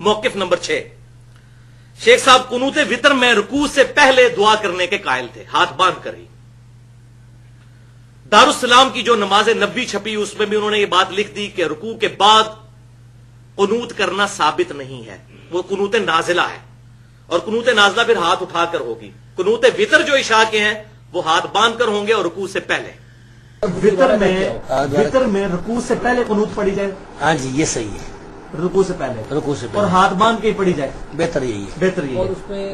موقف نمبر 6، شیخ صاحب قنوت وطر میں رکوع سے پہلے دعا کرنے کے قائل تھے، ہاتھ باندھ کر ہی۔ دارالسلام کی جو نماز نبی چھپی اس میں بھی انہوں نے یہ بات لکھ دی کہ رکوع کے بعد قنوت کرنا ثابت نہیں ہے، وہ قنوت نازلہ ہے، اور قنوت نازلہ پھر ہاتھ اٹھا کر ہوگی۔ قنوت وطر جو عشاء کے ہیں وہ ہاتھ باندھ کر ہوں گے اور رکوع سے پہلے۔ وطر میں رکوع سے پہلے قنوت پڑھی جائے؟ ہاں جی یہ صحیح ہے، رکوع سے پہلے، رکوع سے پہلے اور ہاتھ باندھ کے ہی پڑھی جائے، بہتر یہی ہے، بہتر یہ اور ہے۔ اس میں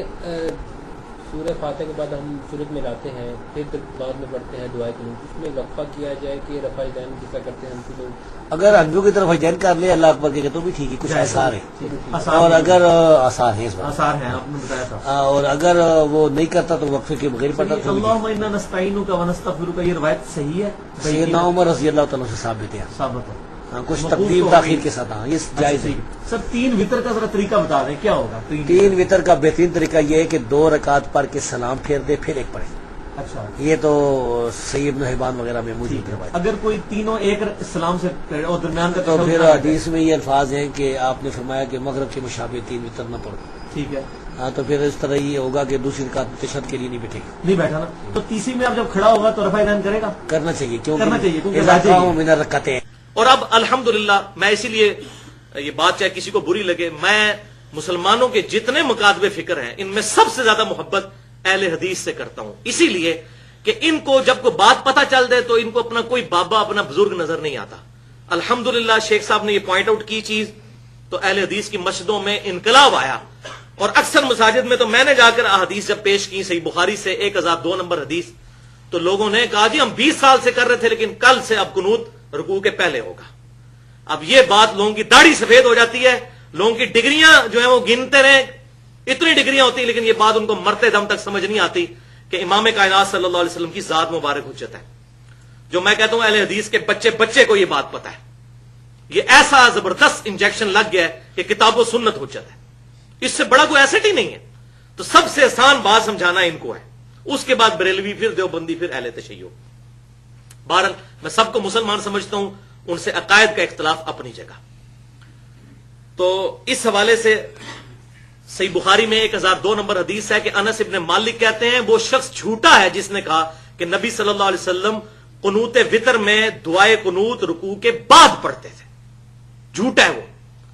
سورہ فاتحہ کے بعد ہم سورت میں لاتے ہیں، پھر بعد میں پڑھتے ہیں دعائے قنوت، اس میں وقفہ کیا جائے کہ رفع یدین کیسا کرتے ہیں ہم لوگ؟ اگر انبیوں کی طرف حجین کر لے اللہ اکبر کے تو بھی ٹھیک ہے، کچھ آثار ہے، اور اگر آثار ہیں اس بات، آثار ہیں آپ نے بتایا تھا، اور اگر وہ نہیں کرتا تو وقفے کے بغیر پڑھتا تو اللہم انا نستعینک و نستغفرک، یہ روایت صحیح ہے؟ سیدنا عمر رضی اللہ تعالیٰ سے ثابت ہے، ثابت ہے، ہاں کچھ تقدیم تاخیر کے ساتھ، ہاں یہ جائز ہے۔ سر 3 وطر کا ذرا طریقہ بتا دیں کیا ہوگا؟ 3 وطر کا بہترین طریقہ یہ ہے کہ 2 رکعت پڑھ کے سلام پھیر دے پھر ایک پڑھے، اچھا، یہ تو صحیح ابن حبان وغیرہ میں موجود ہے۔ اگر کوئی تینوں ایک اسلام سے اور درمیان کا تو پھر حدیث میں یہ الفاظ ہیں کہ آپ نے فرمایا کہ مغرب کے مشابہ 3 وطر نہ پڑھو، ٹھیک ہے، ہاں تو پھر اس طرح یہ ہوگا کہ دوسری رکعت تشہد کے لیے نہیں بیٹھے گا، نہیں بیٹھا نا، تو تیسری میں آپ جب کھڑا ہوگا تو رفع یدین کرے گا؟ کرنا چاہیے، کرنا چاہیے، کیونکہ اضافہ من الرکعتین۔ اور اب الحمدللہ میں اسی لیے یہ بات چاہے کسی کو بری لگے، میں مسلمانوں کے جتنے مکاتب فکر ہیں ان میں سب سے زیادہ محبت اہل حدیث سے کرتا ہوں، اسی لیے کہ ان کو جب کوئی بات پتہ چل دے تو ان کو اپنا کوئی بابا اپنا بزرگ نظر نہیں آتا۔ الحمدللہ شیخ صاحب نے یہ پوائنٹ آؤٹ کی چیز تو اہل حدیث کی مسجدوں میں انقلاب آیا، اور اکثر مساجد میں تو میں نے جا کر احادیث جب پیش کی صحیح بخاری سے 1002 نمبر حدیث، تو لوگوں نے کہا جی ہم 20 سال سے کر رہے تھے لیکن کل سے اب قنوت رکوع کے پہلے ہوگا۔ اب یہ بات لوگوں کی داڑھی سفید ہو جاتی ہے، لوگوں کی ڈگریاں جو ہیں وہ گنتے رہیں، اتنی ڈگریاں ہوتی ہیں لیکن یہ بات ان کو مرتے دم تک سمجھ نہیں آتی کہ امام کائنات صلی اللہ علیہ وسلم کی ذات مبارک حجت ہے۔ جو میں کہتا ہوں اہل حدیث کے بچے کو یہ بات پتا ہے، یہ ایسا زبردست انجیکشن لگ گیا ہے کہ کتاب و سنت حجت ہے، اس سے بڑا کوئی ایسٹ ہی نہیں ہے۔ تو سب سے آسان بات سمجھانا ان کو ہے، اس کے بعد بریلوی، پھر دیوبندی، پھر اہل تشیع۔ بہرحال میں سب کو مسلمان سمجھتا ہوں، ان سے عقائد کا اختلاف اپنی جگہ۔ تو اس حوالے سے صحیح بخاری میں 1002 نمبر حدیث ہے کہ انس ابن مالک کہتے ہیں وہ شخص جھوٹا ہے جس نے کہا کہ نبی صلی اللہ علیہ وسلم قنوت وطر میں دعائے قنوت رکوع کے بعد پڑھتے تھے، جھوٹا ہے وہ۔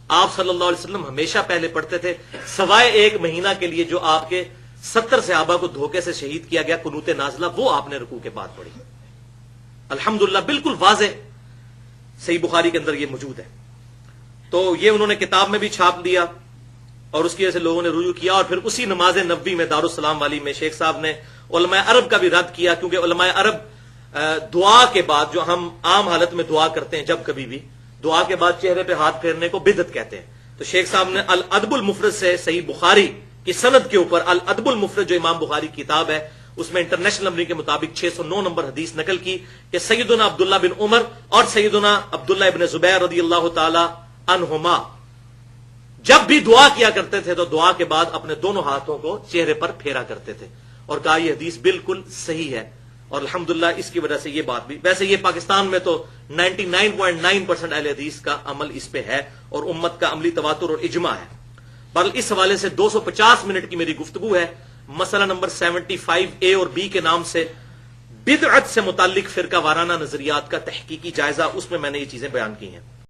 آپ صلی اللہ علیہ وسلم ہمیشہ پہلے پڑھتے تھے، سوائے 1 مہینہ کے لیے جو آپ کے 70 صحابہ کو دھوکے سے شہید کیا گیا قنوت نازلہ، وہ آپ نے رکوع کے بعد پڑھی۔ الحمدللہ بالکل واضح صحیح بخاری کے اندر یہ موجود ہے۔ تو یہ انہوں نے کتاب میں بھی چھاپ دیا اور اس کی وجہ سے لوگوں نے رجوع کیا، اور پھر اسی نماز نبوی میں دارالسلام والی میں شیخ صاحب نے علماء عرب کا بھی رد کیا، کیونکہ علماء عرب دعا کے بعد جو ہم عام حالت میں دعا کرتے ہیں، جب کبھی بھی دعا کے بعد چہرے پہ ہاتھ پھیرنے کو بدعت کہتے ہیں، تو شیخ صاحب نے الادب المفرد سے صحیح بخاری کی سند کے اوپر، الادب المفرد جو امام بخاری کی کتاب ہے اس میں انٹرنیشنل نمبر کے مطابق 609 نمبر حدیث نقل کی کہ سیدنا عبداللہ بن عمر اور سیدنا عبداللہ ابن زبیر رضی اللہ تعالی عنہما جب بھی دعا کیا کرتے تھے تو دعا کے بعد اپنے دونوں ہاتھوں کو چہرے پر پھیرا کرتے تھے، اور کہا یہ حدیث بالکل صحیح ہے، اور الحمدللہ اس کی وجہ سے یہ بات بھی، ویسے یہ پاکستان میں تو 99.9% اہل حدیث کا عمل اس پہ ہے اور امت کا عملی تواتر اور اجماع ہے۔ بہرحال اس حوالے سے 250 منٹ کی میری گفتگو ہے، مسئلہ نمبر 75A اور B کے نام سے بدعت سے متعلق فرقہ وارانہ نظریات کا تحقیقی جائزہ، اس میں میں نے یہ چیزیں بیان کی ہیں۔